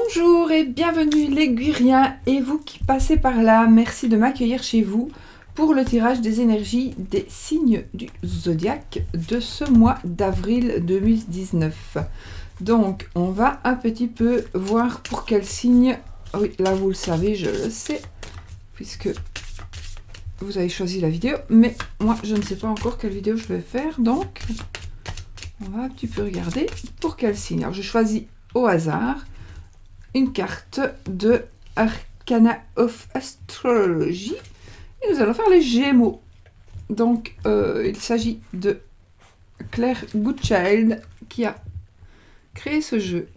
Bonjour et bienvenue les Guiriens et vous qui passez par là, merci de m'accueillir chez vous pour le tirage des énergies des signes du zodiaque de ce mois d'avril 2019. Donc on va un petit peu voir pour quel signe, oui là vous le savez, je le sais, puisque vous avez choisi la vidéo, mais moi je ne sais pas encore quelle vidéo je vais faire, donc on va un petit peu regarder pour quel signe. Alors je choisis au hasard une carte de Arcana of Astrology et nous allons faire les Gémeaux. Donc il s'agit de Claire Goodchild qui a créé ce jeu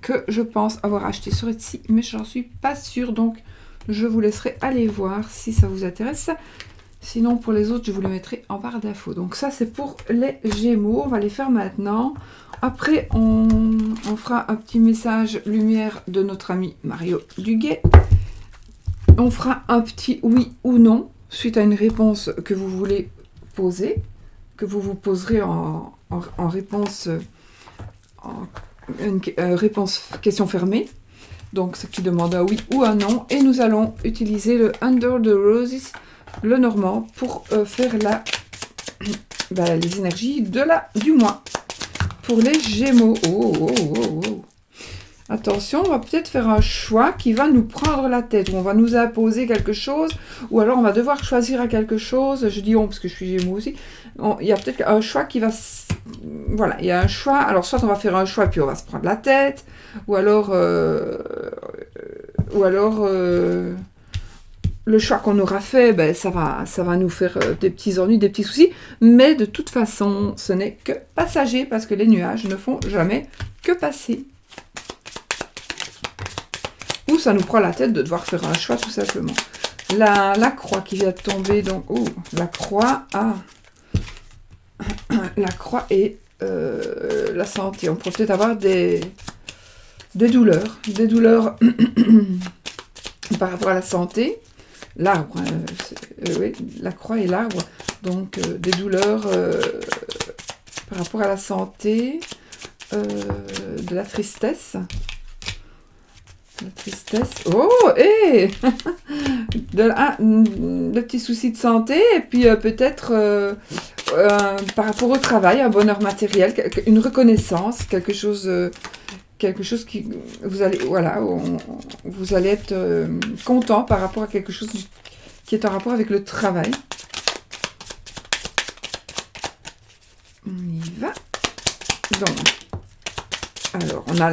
que je pense avoir acheté sur Etsy, mais je n'en suis pas sûre, donc je vous laisserai aller voir si ça vous intéresse. Sinon pour les autres je vous les mettrai en barre d'infos. Donc ça c'est pour les Gémeaux, on va les faire maintenant. Après, on fera un petit message lumière de notre ami Mario Duguay. On fera un petit oui ou non suite à une réponse que vous voulez poser, que vous vous poserez en réponse, réponse question fermée. Donc, ce qui demande un oui ou un non. Et nous allons utiliser le Under the Roses, le normand, pour faire les énergies du mois. Pour les Gémeaux, attention, on va peut-être faire un choix qui va nous prendre la tête, ou on va nous imposer quelque chose, ou alors on va devoir choisir à quelque chose. Je dis on parce que je suis Gémeaux aussi. Il y a peut-être un choix qui va... Voilà, il y a un choix. Alors soit on va faire un choix puis on va se prendre la tête, ou alors... le choix qu'on aura fait, ben, ça va nous faire des petits ennuis, des petits soucis. Mais de toute façon, ce n'est que passager, parce que les nuages ne font jamais que passer. Ou ça nous prend la tête de devoir faire un choix, tout simplement. La croix qui vient de tomber, donc... Oh, la croix... Ah. La croix et la santé. On pourrait peut-être avoir des douleurs. Des douleurs par rapport à la santé. L'arbre, oui, la croix et l'arbre, donc des douleurs par rapport à la santé, de la tristesse. La tristesse, oh, hé de petits soucis de santé, et puis peut-être par rapport au travail, un bonheur matériel, une reconnaissance, quelque chose qui vous allez vous allez être content par rapport à quelque chose qui est en rapport avec le travail. On y va. Donc, alors on a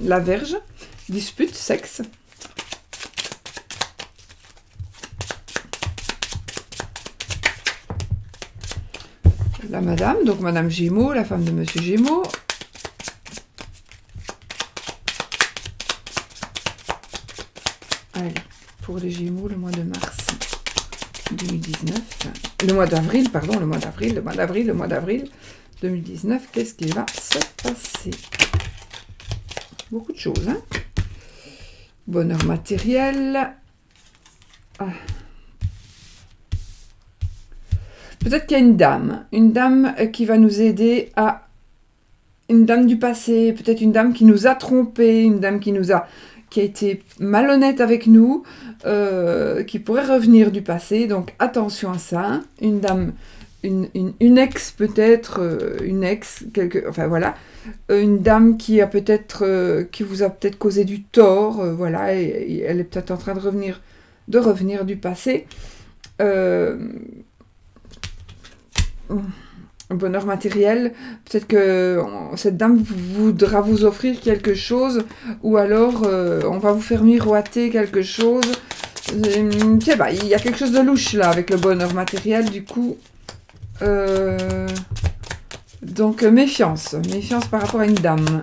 la Vierge, dispute, sexe. La Madame, donc Madame Gémeaux, la femme de Monsieur Gémeaux. Allez, pour les Gémeaux, le mois de mars 2019, le mois d'avril 2019, qu'est-ce qui va se passer? Beaucoup de choses, hein? Bonheur matériel. Ah. Peut-être qu'il y a une dame qui va nous aider à... Une dame du passé, peut-être une dame qui nous a trompés, une dame qui a été malhonnête avec nous, qui pourrait revenir du passé, donc attention à ça. Une dame, une ex peut-être, enfin voilà, une dame qui a peut-être, qui vous a peut-être causé du tort, voilà, et elle est peut-être en train de revenir du passé. Un bonheur matériel, peut-être que cette dame voudra vous offrir quelque chose, ou alors on va vous faire miroiter quelque chose. Il y a quelque chose de louche là avec le bonheur matériel, du coup. Donc méfiance par rapport à une dame.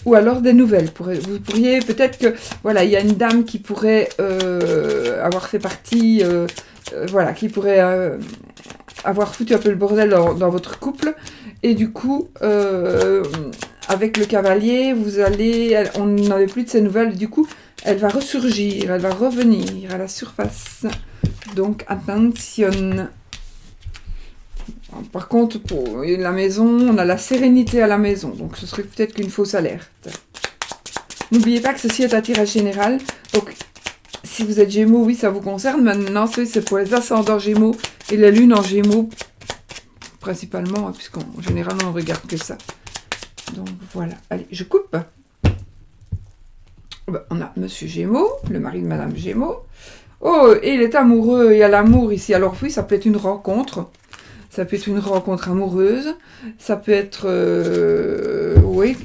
Ou alors des nouvelles. Vous pourriez peut-être que voilà, il y a une dame qui pourrait avoir fait partie, voilà, qui pourrait avoir foutu un peu le bordel dans votre couple, et du coup avec le cavalier on n'avait plus de ses nouvelles, du coup elle va ressurgir, elle va revenir à la surface, donc attention. Par contre pour la maison, on a la sérénité à la maison, donc ce serait peut-être qu'une fausse alerte. N'oubliez pas que ceci est un tirage général. Donc, si vous êtes Gémeaux, oui, ça vous concerne. Maintenant, c'est pour les ascendants Gémeaux et la Lune en Gémeaux, principalement, puisqu'en général, on ne regarde que ça. Donc, voilà. Allez, je coupe. Ben, on a Monsieur Gémeaux, le mari de Madame Gémeaux. Oh, et il est amoureux, il y a l'amour ici. Alors oui, ça peut être une rencontre. Ça peut être une rencontre amoureuse. Ça peut être... oui,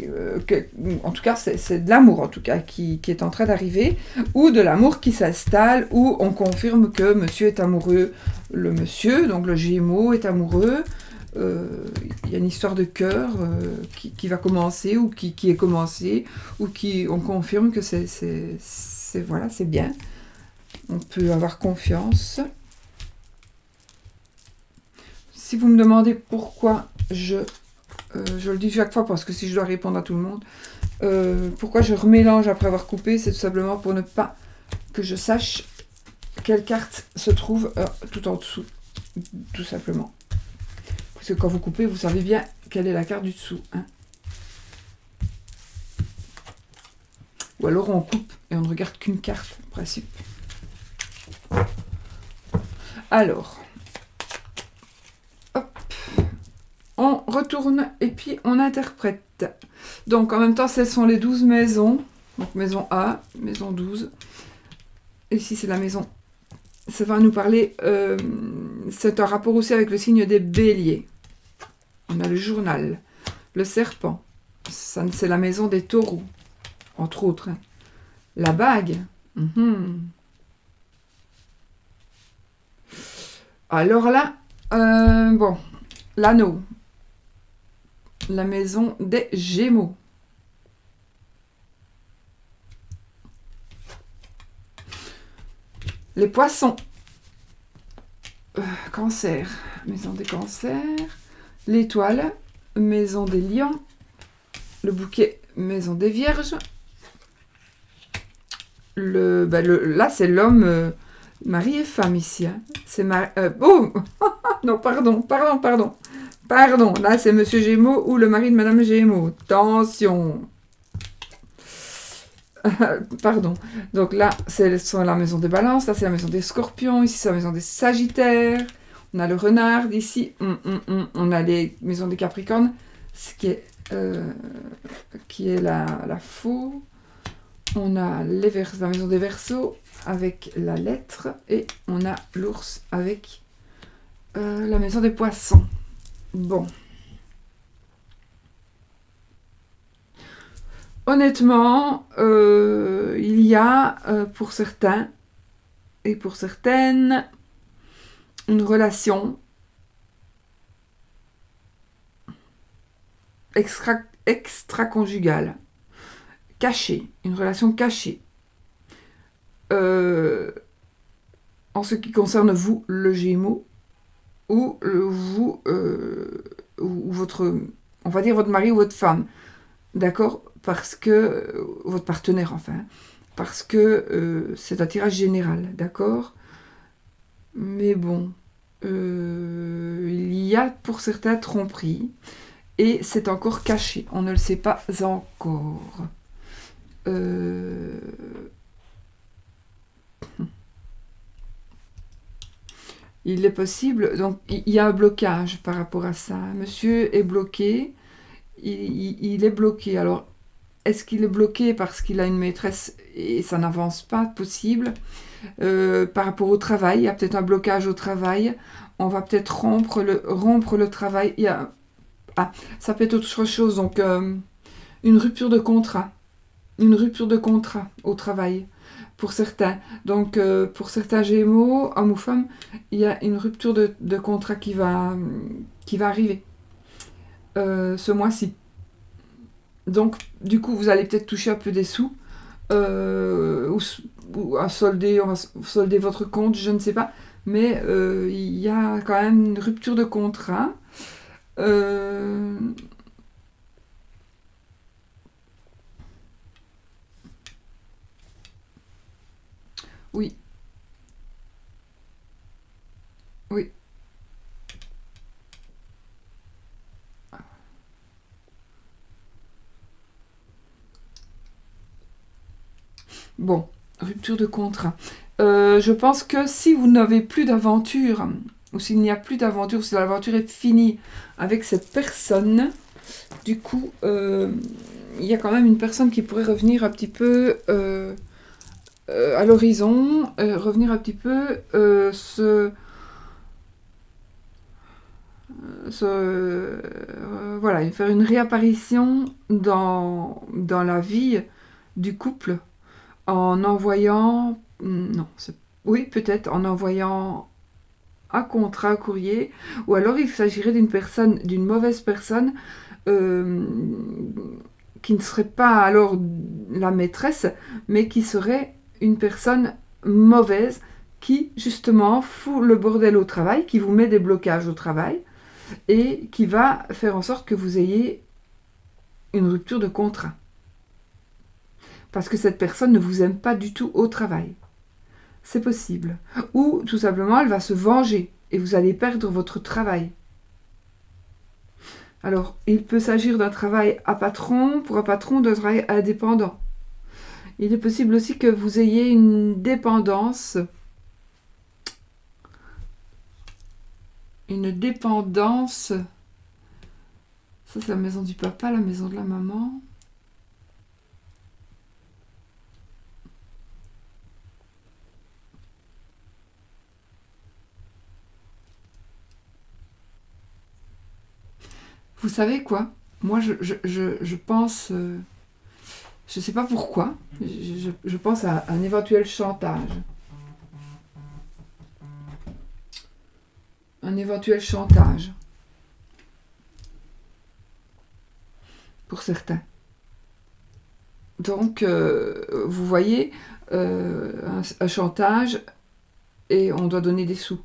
en tout cas, c'est de l'amour, en tout cas, qui est en train d'arriver. Ou de l'amour qui s'installe, où on confirme que monsieur est amoureux. Le monsieur, donc le Gémeaux, est amoureux. Il y a une histoire de cœur qui va commencer, ou qui est commencée, ou on confirme que voilà, c'est bien. On peut avoir confiance. Si vous me demandez pourquoi je le dis chaque fois parce que si je dois répondre à tout le monde, pourquoi je remélange après avoir coupé, c'est tout simplement pour ne pas que je sache quelle carte se trouve tout en dessous, tout simplement. Parce que quand vous coupez, vous savez bien quelle est la carte du dessous. Hein. Ou alors on coupe et on ne regarde qu'une carte, en principe. Alors, hop, on retourne et puis on interprète. Donc en même temps, ce sont les 12 maisons. Donc maison A, maison 12. Et ici, c'est la maison. Ça va nous parler, c'est un rapport aussi avec le signe des béliers. On a le journal, le serpent. C'est la maison des taureaux, entre autres. Hein. La bague. Alors là, bon, l'anneau. La maison des Gémeaux. Les poissons. Cancer. Maison des cancers. L'étoile. Maison des lions. Le bouquet. Maison des vierges. Là, c'est l'homme, mari et femme ici. Hein. C'est oh non, pardon. Pardon, là, c'est Monsieur Gémeaux ou le mari de Madame Gémeaux. Attention. Pardon. Donc là, c'est la maison des balances. Là, c'est la maison des scorpions. Ici, c'est la maison des sagittaires. On a le renard d'ici. On a les maisons des capricornes. Ce qui est la faux. On a la maison des Verseaux avec la lettre. Et on a l'ours avec la maison des poissons. Bon. Honnêtement, il y a pour certains et pour certaines une relation extra-conjugale, cachée, une relation cachée. En ce qui concerne vous, le Gémeaux, ou ou votre, on va dire votre mari ou votre femme, d'accord, parce que votre partenaire, enfin, parce que c'est un tirage général, d'accord. Mais bon, il y a pour certains tromperies et c'est encore caché. On ne le sait pas encore. Il est possible, donc il y a un blocage par rapport à ça. Monsieur est bloqué, il est bloqué. Alors, est-ce qu'il est bloqué parce qu'il a une maîtresse et ça n'avance pas possible? Par rapport au travail, il y a peut-être un blocage au travail. On va peut-être rompre le travail. Ça peut être autre chose. Donc, une rupture de contrat. Une rupture de contrat au travail. Pour certains. Donc, pour certains Gémeaux, hommes ou femmes, il y a une rupture de contrat qui va arriver ce mois-ci. Donc, du coup, vous allez peut-être toucher un peu des sous. Ou à solder, on va solder votre compte, je ne sais pas. Mais il y a quand même une rupture de contrat. Oui. Oui. Bon, rupture de contrat. Je pense que si vous n'avez plus d'aventure, ou s'il n'y a plus d'aventure, si l'aventure est finie avec cette personne, du coup, il y a quand même une personne qui pourrait revenir un petit peu à l'horizon, revenir un petit peu voilà, faire une réapparition dans la vie du couple en envoyant, non, oui, peut-être en envoyant un contrat, un courrier, ou alors il s'agirait d'une mauvaise personne qui ne serait pas alors la maîtresse, mais qui serait une personne mauvaise qui justement fout le bordel au travail, qui vous met des blocages au travail et qui va faire en sorte que vous ayez une rupture de contrat. Parce que cette personne ne vous aime pas du tout au travail. C'est possible. Ou tout simplement, elle va se venger et vous allez perdre votre travail. Alors, il peut s'agir d'un travail à patron, pour un patron d'un travail indépendant. Il est possible aussi que vous ayez une dépendance. Une dépendance. Ça, c'est la maison du papa, la maison de la maman. Vous savez quoi? Moi, je pense... je ne sais pas pourquoi. Je pense à un éventuel chantage. Un éventuel chantage. Pour certains. Donc, vous voyez, un chantage et on doit donner des sous.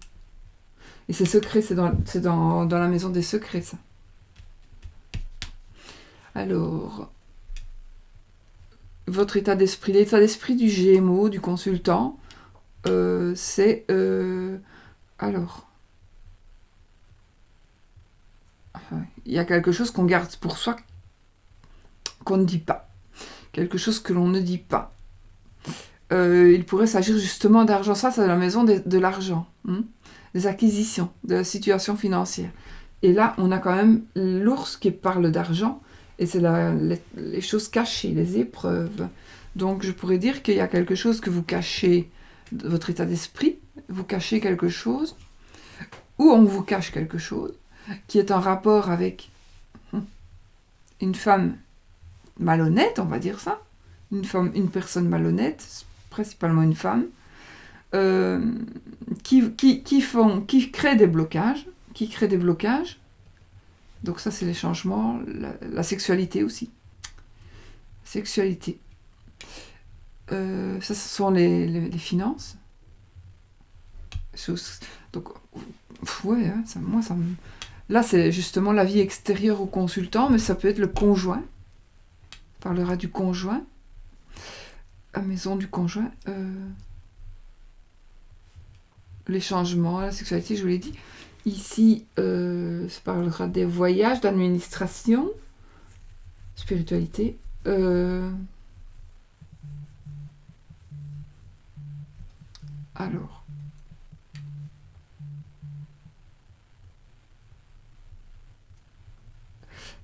Et c'est secret, c'est dans la maison des secrets, ça. Alors, votre état d'esprit, l'état d'esprit du Gémeaux, du consultant, c'est... alors, il y a quelque chose qu'on garde pour soi, qu'on ne dit pas. Quelque chose que l'on ne dit pas. Il pourrait s'agir justement d'argent. Ça, c'est la maison de l'argent. Des acquisitions, de la situation financière. Et là, on a quand même l'ours qui parle d'argent. Et c'est les choses cachées, les épreuves. Donc, je pourrais dire qu'il y a quelque chose que vous cachez de votre état d'esprit. Vous cachez quelque chose. Ou on vous cache quelque chose qui est en rapport avec une femme malhonnête, on va dire ça. Une personne malhonnête, principalement une femme, qui crée des blocages. Donc ça, c'est les changements. La sexualité aussi. Sexualité. Ça, ce sont les finances. Donc, ouais, hein, là, c'est justement la vie extérieure au consultant, mais ça peut être le conjoint. On parlera du conjoint. La maison du conjoint. Les changements, la sexualité, je vous l'ai dit. Ici, ça parlera des voyages, d'administration, spiritualité. Alors.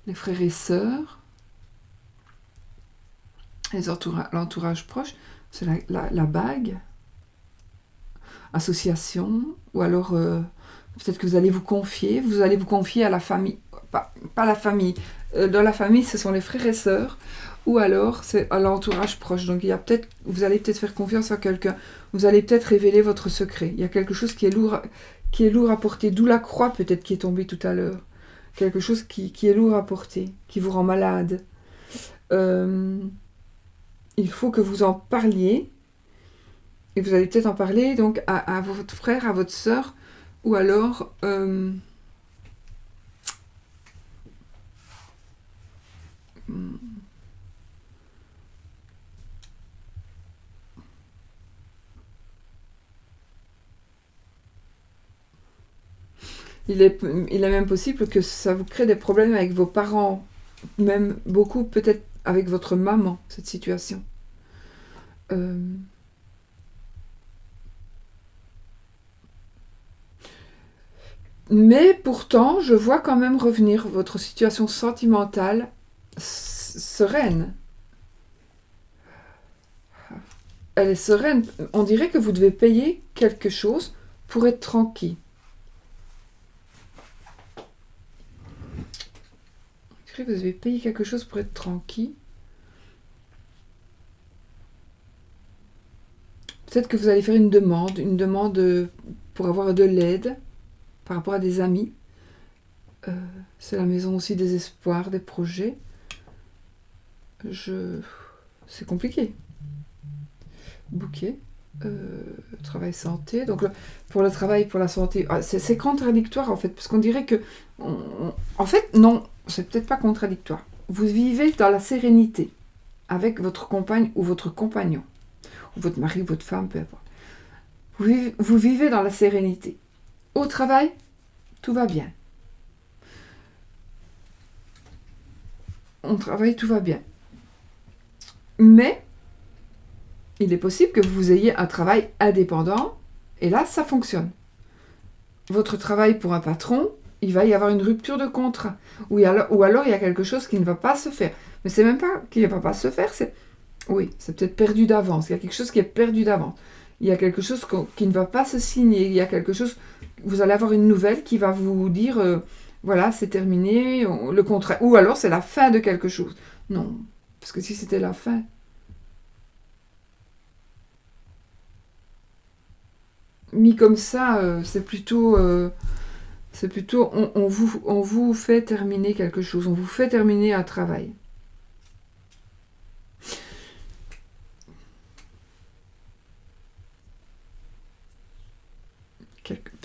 Les frères et sœurs. L'entourage proche. C'est la bague. Association. Ou alors... peut-être que vous allez vous confier à la famille, pas la famille. Dans la famille, ce sont les frères et sœurs, ou alors c'est à l'entourage proche. Donc vous allez peut-être faire confiance à quelqu'un. Vous allez peut-être révéler votre secret. Il y a quelque chose qui est lourd à porter. D'où la croix peut-être qui est tombée tout à l'heure. Quelque chose qui est lourd à porter, qui vous rend malade. Il faut que vous en parliez. Et vous allez peut-être en parler donc à votre frère, à votre sœur. Ou alors, il est même possible que ça vous crée des problèmes avec vos parents, même beaucoup peut-être avec votre maman, cette situation. Euh, Mais pourtant, je vois quand même revenir votre situation sentimentale sereine. Elle est sereine. On dirait que vous devez payer quelque chose pour être tranquille. On dirait que vous devez payer quelque chose pour être tranquille. Peut-être que vous allez faire une demande pour avoir de l'aide par rapport à des amis. C'est la maison aussi des espoirs, des projets. C'est compliqué. Bouquet. Travail santé. Donc pour le travail, pour la santé, c'est contradictoire en fait, parce qu'on dirait que... En fait, non, c'est peut-être pas contradictoire. Vous vivez dans la sérénité avec votre compagne ou votre compagnon, ou votre mari ou votre femme, peu importe. Vous vivez dans la sérénité. Au travail, tout va bien. On travaille, tout va bien. Mais il est possible que vous ayez un travail indépendant, et là, ça fonctionne. Votre travail pour un patron, il va y avoir une rupture de contrat, ou alors il y a quelque chose qui ne va pas se faire. Mais c'est même pas qu'il ne va pas se faire, oui, c'est peut-être perdu d'avance. Il y a quelque chose qui est perdu d'avance. Il y a quelque chose qui ne va pas se signer. Il y a quelque chose... Vous allez avoir une nouvelle qui va vous dire, voilà, c'est terminé, le contrat... Ou alors c'est la fin de quelque chose. Non, parce que si c'était la fin... Mis comme ça, c'est plutôt... on vous fait terminer quelque chose. On vous fait terminer un travail.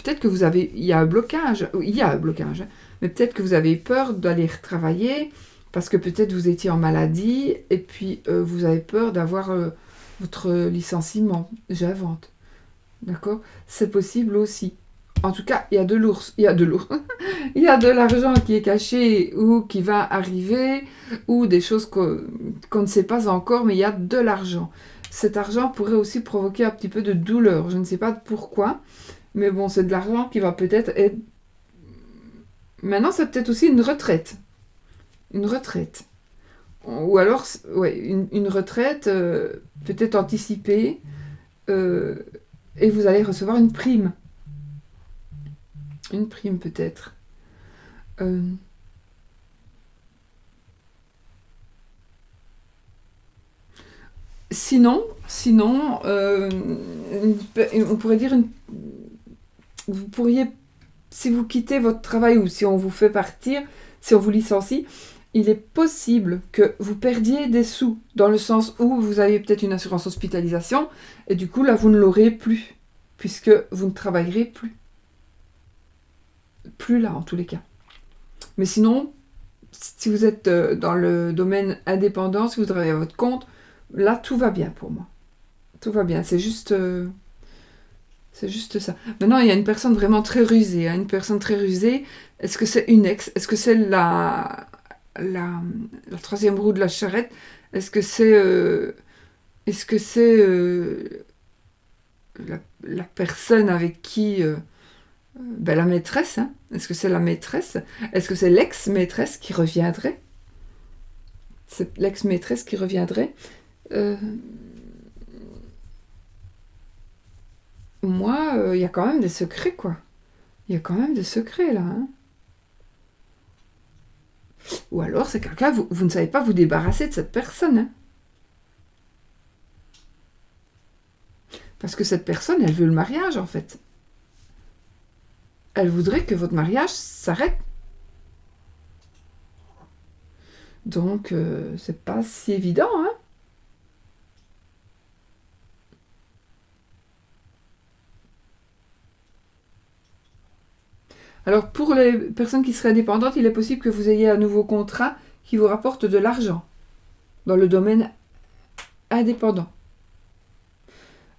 Peut-être que il y a un blocage, hein, mais peut-être que vous avez peur d'aller retravailler parce que peut-être vous étiez en maladie et puis vous avez peur d'avoir votre licenciement, j'invente, d'accord? C'est possible aussi. En tout cas, il y a de l'ours, il y a de l'argent qui est caché ou qui va arriver ou des choses qu'on ne sait pas encore, mais il y a de l'argent. Cet argent pourrait aussi provoquer un petit peu de douleur, je ne sais pas pourquoi. Mais bon, c'est de l'argent qui va peut-être être... Maintenant, c'est peut-être aussi une retraite. Une retraite. Ou alors, ouais, une retraite peut-être anticipée. Et vous allez recevoir une prime. Une prime peut-être. Sinon, on pourrait dire vous pourriez, si vous quittez votre travail ou si on vous fait partir, si on vous licencie, il est possible que vous perdiez des sous, dans le sens où vous avez peut-être une assurance hospitalisation, et du coup, là, vous ne l'aurez plus, puisque vous ne travaillerez plus. Plus là, en tous les cas. Mais sinon, si vous êtes dans le domaine indépendant, si vous travaillez à votre compte, là, tout va bien pour moi. Tout va bien, c'est juste ça. Maintenant, il y a une personne vraiment très rusée. Une personne très rusée, est-ce que c'est une ex? Est-ce que c'est la troisième roue de la charrette? Est-ce que c'est la personne avec qui... la maîtresse, hein? Est-ce que c'est la maîtresse? Est-ce que c'est l'ex-maîtresse qui reviendrait? C'est l'ex-maîtresse qui reviendrait? Moi, il y a quand même des secrets, quoi. Il y a quand même des secrets, là. Hein. Ou alors, c'est quelqu'un, vous ne savez pas vous débarrasser de cette personne. Hein. Parce que cette personne, elle veut le mariage, en fait. Elle voudrait que votre mariage s'arrête. Donc, c'est pas si évident, hein. Alors, pour les personnes qui seraient indépendantes, il est possible que vous ayez un nouveau contrat qui vous rapporte de l'argent dans le domaine indépendant.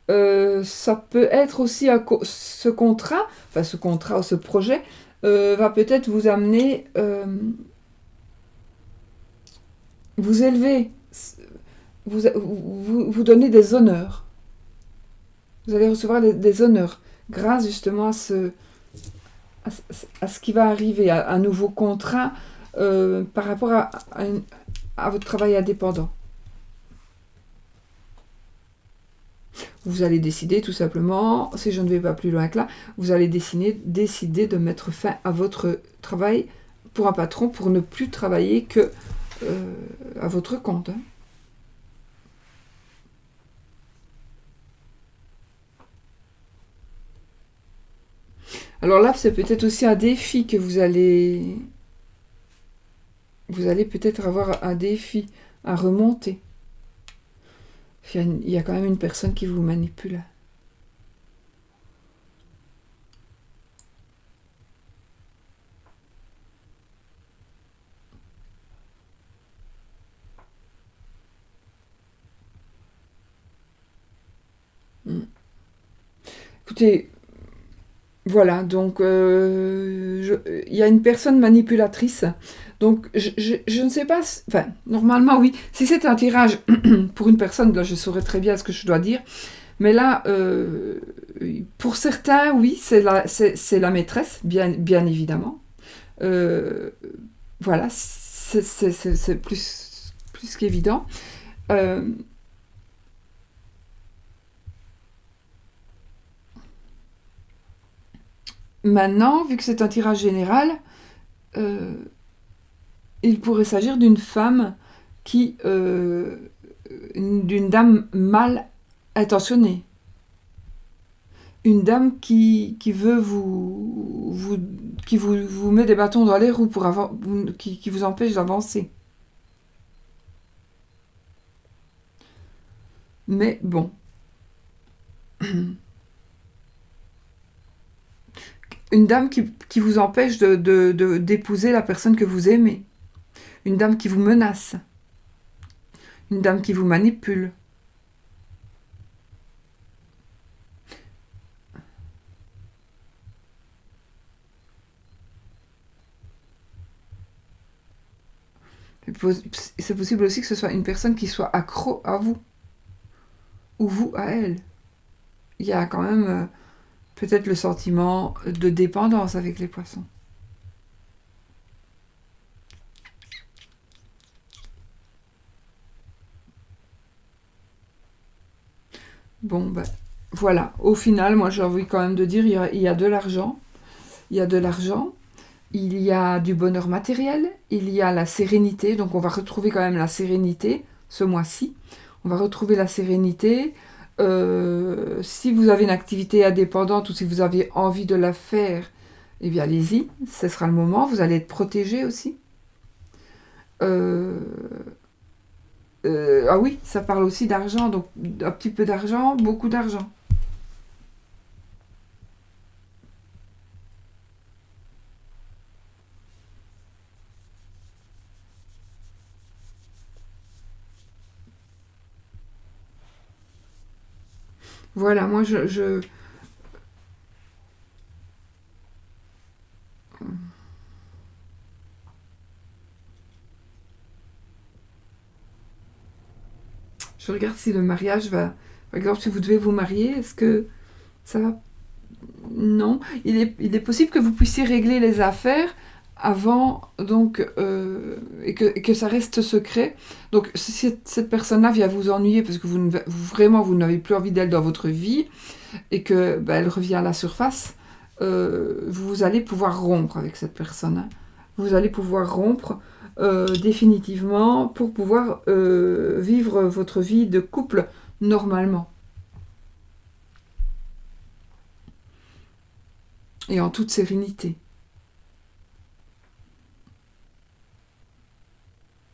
Ça peut être aussi ce contrat ou ce projet va peut-être vous amener, vous élever vous donner des honneurs. Vous allez recevoir des honneurs grâce justement à ce qui va arriver, à un nouveau contrat par rapport à votre travail indépendant. Vous allez décider tout simplement, si je ne vais pas plus loin que là, vous allez décider de mettre fin à votre travail pour un patron pour ne plus travailler que à votre compte. Hein. Alors là, c'est peut-être aussi un défi que vous allez peut-être avoir un défi à remonter. Il y a quand même une personne qui vous manipule. Écoutez, voilà, donc il y a une personne manipulatrice. Donc je ne sais pas, enfin normalement oui, si c'est un tirage pour une personne, là je saurais très bien ce que je dois dire. Mais là, pour certains, oui, c'est la maîtresse, bien évidemment. Voilà, c'est plus qu'évident. Maintenant, vu que c'est un tirage général, il pourrait s'agir d'une femme d'une dame mal intentionnée. Une dame qui veut vous met des bâtons dans les roues qui vous empêche d'avancer. Mais bon. Une dame qui vous empêche d'épouser la personne que vous aimez. Une dame qui vous menace. Une dame qui vous manipule. C'est possible aussi que ce soit une personne qui soit accro à vous. Ou vous à elle. Il y a quand même peut-être le sentiment de dépendance avec les poissons. Bon, ben, voilà. Au final, moi, j'ai envie quand même de dire, il y a de l'argent. Il y a de l'argent. Il y a du bonheur matériel. Il y a la sérénité. Donc, on va retrouver quand même la sérénité ce mois-ci. On va retrouver la sérénité. Si vous avez une activité indépendante ou si vous avez envie de la faire, eh bien, allez-y. Ce sera le moment. Vous allez être protégé aussi. Ah oui, ça parle aussi d'argent, donc un petit peu d'argent, beaucoup d'argent. Voilà, moi je regarde si le mariage va... Par exemple, si vous devez vous marier, est-ce que ça va... Non. Il est possible que vous puissiez régler les affaires avant, donc, et que ça reste secret. Donc, si cette personne-là vient vous ennuyer parce que vous n'avez plus envie d'elle dans votre vie et que elle revient à la surface, vous allez pouvoir rompre avec cette personne. Hein. Vous allez pouvoir rompre définitivement pour pouvoir vivre votre vie de couple normalement. Et en toute sérénité.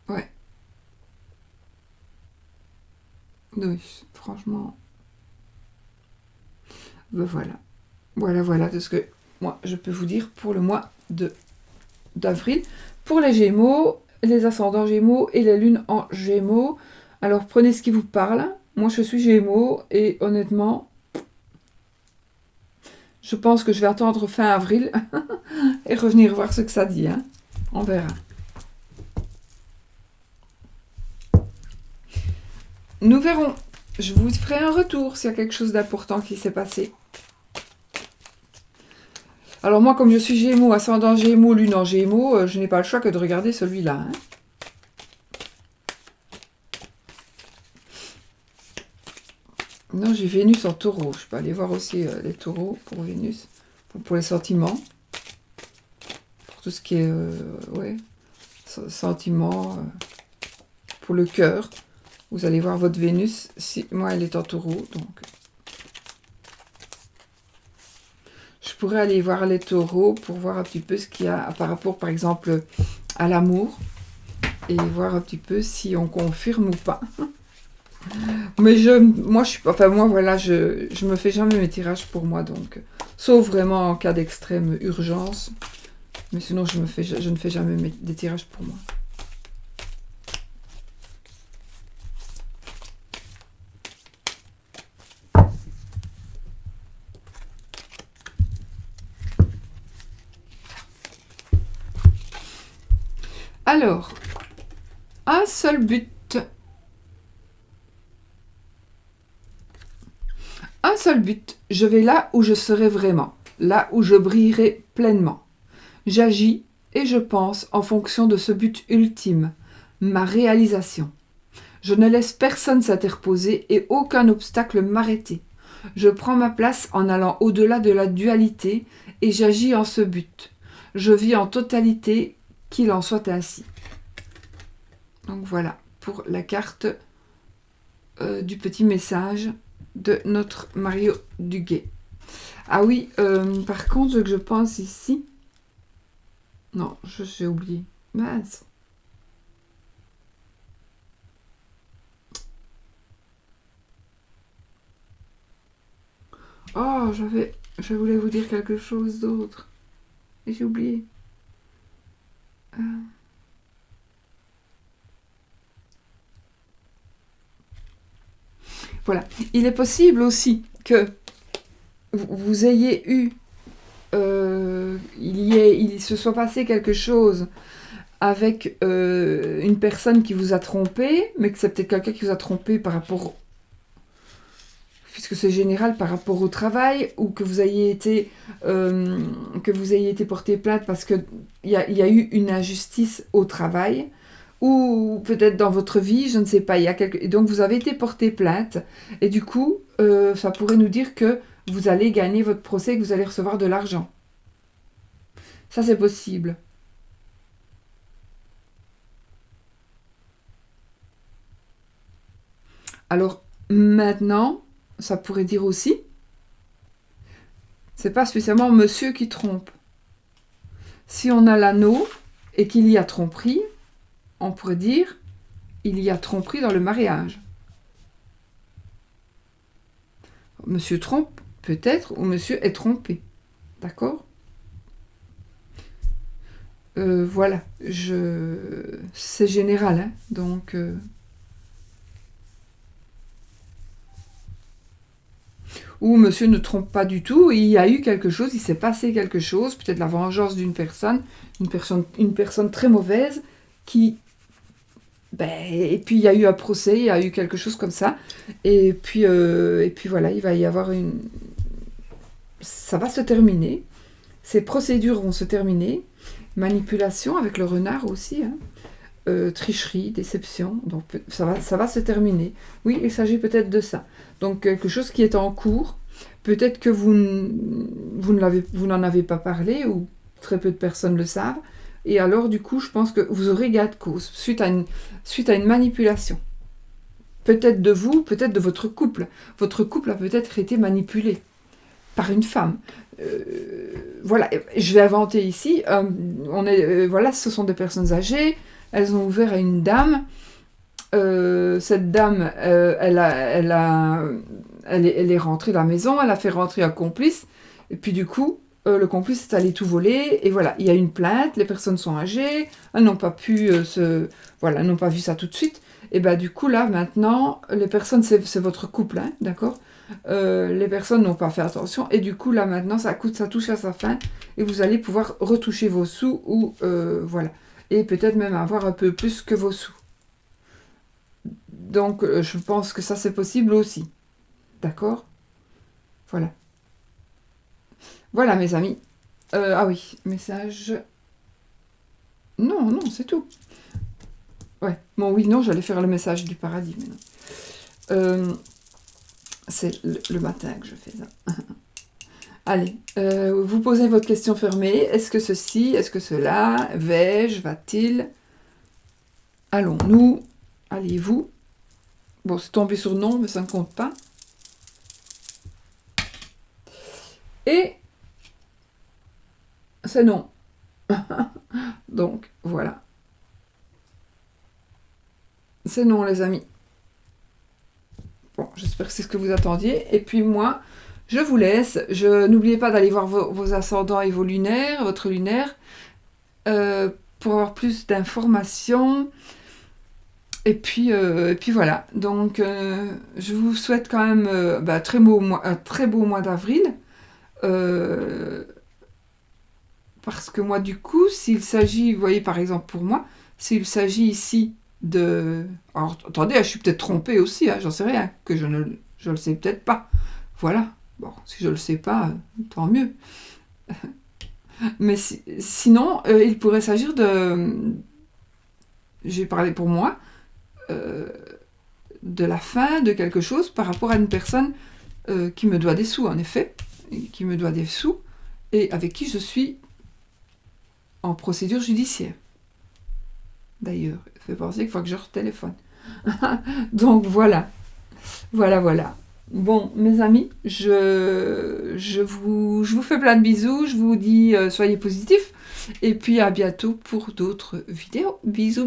Ouais. Oui, franchement. Ben voilà. Voilà de ce que moi je peux vous dire pour le mois d'avril. Pour les Gémeaux, les ascendants Gémeaux et les lunes en Gémeaux. Alors prenez ce qui vous parle. Moi je suis Gémeaux et honnêtement, je pense que je vais attendre fin avril et revenir voir ce que ça dit. Hein. On verra. Nous verrons. Je vous ferai un retour s'il y a quelque chose d'important qui s'est passé. Alors moi, comme je suis Gémeaux, ascendant Gémeaux, lune en Gémeaux, je n'ai pas le choix que de regarder celui-là. Hein. Non, j'ai Vénus en taureau. Je peux aller voir aussi les taureaux pour Vénus, pour les sentiments. Pour tout ce qui est ouais, sentiments, pour le cœur. Vous allez voir votre Vénus. Si, moi, elle est en taureau, donc... Je pourrais aller voir les taureaux pour voir un petit peu ce qu'il y a par rapport, par exemple, à l'amour. Et voir un petit peu si on confirme ou pas. Mais moi, je suis pas... Enfin, moi, voilà, je me fais jamais mes tirages pour moi, donc... Sauf vraiment en cas d'extrême urgence. Mais sinon, je ne fais jamais des tirages pour moi. Alors, un seul but. Un seul but. Je vais là où je serai vraiment, là où je brillerai pleinement. J'agis et je pense en fonction de ce but ultime, ma réalisation. Je ne laisse personne s'interposer et aucun obstacle m'arrêter. Je prends ma place en allant au-delà de la dualité et j'agis en ce but. Je vis en totalité, qu'il en soit ainsi. Donc voilà, pour la carte du petit message de notre Mario Duguay. Ah oui, par contre, ce que je pense ici... Non, j'ai oublié. Mince. Oh, je voulais vous dire quelque chose d'autre. Et j'ai oublié. Voilà. Il est possible aussi que vous ayez eu... il se soit passé quelque chose avec une personne qui vous a trompé, mais que c'est peut-être quelqu'un qui vous a trompé par rapport... puisque c'est général par rapport au travail, ou que vous ayez été porté plainte parce qu'il y a eu une injustice au travail, ou peut-être dans votre vie, je ne sais pas, et donc vous avez été porté plainte, et du coup, ça pourrait nous dire que vous allez gagner votre procès et que vous allez recevoir de l'argent. Ça, c'est possible. Alors, maintenant, ça pourrait dire aussi, c'est pas spécialement monsieur qui trompe. Si on a l'anneau et qu'il y a tromperie, on pourrait dire il y a tromperie dans le mariage. Monsieur trompe, peut-être, ou monsieur est trompé. D'accord ? Voilà, c'est général, hein, donc... Ou monsieur ne trompe pas du tout, il y a eu quelque chose, il s'est passé quelque chose, peut-être la vengeance d'une personne, une personne très mauvaise, qui... et puis il y a eu un procès, il y a eu quelque chose comme ça, et puis voilà, il va y avoir ça va se terminer, ces procédures vont se terminer, manipulation avec le renard aussi, hein. Tricherie, déception, donc ça va se terminer. Oui, il s'agit peut-être de ça. Donc quelque chose qui est en cours, peut-être que vous n'en avez pas parlé, ou très peu de personnes le savent, et alors du coup, je pense que vous aurez gain de cause, suite à une manipulation. Peut-être de vous, peut-être de votre couple. Votre couple a peut-être été manipulé par une femme. Voilà, je vais inventer ici, voilà, ce sont des personnes âgées, elles ont ouvert à une dame. Cette dame, elle est rentrée à la maison, elle a fait rentrer un complice, et puis du coup, le complice est allé tout voler, et voilà, il y a une plainte, les personnes sont âgées, elles n'ont pas pu voilà, elles n'ont pas vu ça tout de suite, et ben du coup là, maintenant, les personnes, c'est votre couple, hein, d'accord ? Les personnes n'ont pas fait attention, et du coup là, maintenant, ça touche à sa fin, et vous allez pouvoir retoucher vos sous, ou voilà. Et peut-être même avoir un peu plus que vos sous. Donc, je pense que ça, c'est possible aussi. D'accord? Voilà. Voilà, mes amis. Ah oui, message... Non, non, c'est tout. Ouais. Bon, oui, non, j'allais faire le message du paradis, mais non. C'est le matin que je fais ça. Allez, vous posez votre question fermée. Est-ce que ceci, est-ce que cela, vais-je, va-t-il? Allons-nous? Allez-vous? Bon, c'est tombé sur non, mais ça ne compte pas. Et c'est non. Donc, voilà. C'est non, les amis. Bon, j'espère que c'est ce que vous attendiez. Et puis moi, je vous laisse. N'oubliez pas d'aller voir vos ascendants et vos lunaires, votre lunaire, pour avoir plus d'informations. Et puis voilà. Donc, je vous souhaite quand même un très beau mois d'avril. Parce que moi, du coup, s'il s'agit, vous voyez, par exemple, pour moi, s'il s'agit ici de... Alors, attendez, je suis peut-être trompée aussi, hein, j'en sais rien, que je le sais peut-être pas. Voilà. Bon, si je le sais pas, tant mieux. Mais sinon, il pourrait s'agir de... J'ai parlé pour moi, de la fin de quelque chose par rapport à une personne qui me doit des sous, en effet, qui me doit des sous, et avec qui je suis en procédure judiciaire. D'ailleurs, ça fait penser qu'il faut que je retéléphone. Donc voilà. Voilà. Bon, mes amis, je vous fais plein de bisous. Je vous dis soyez positifs. Et puis à bientôt pour d'autres vidéos. Bisous.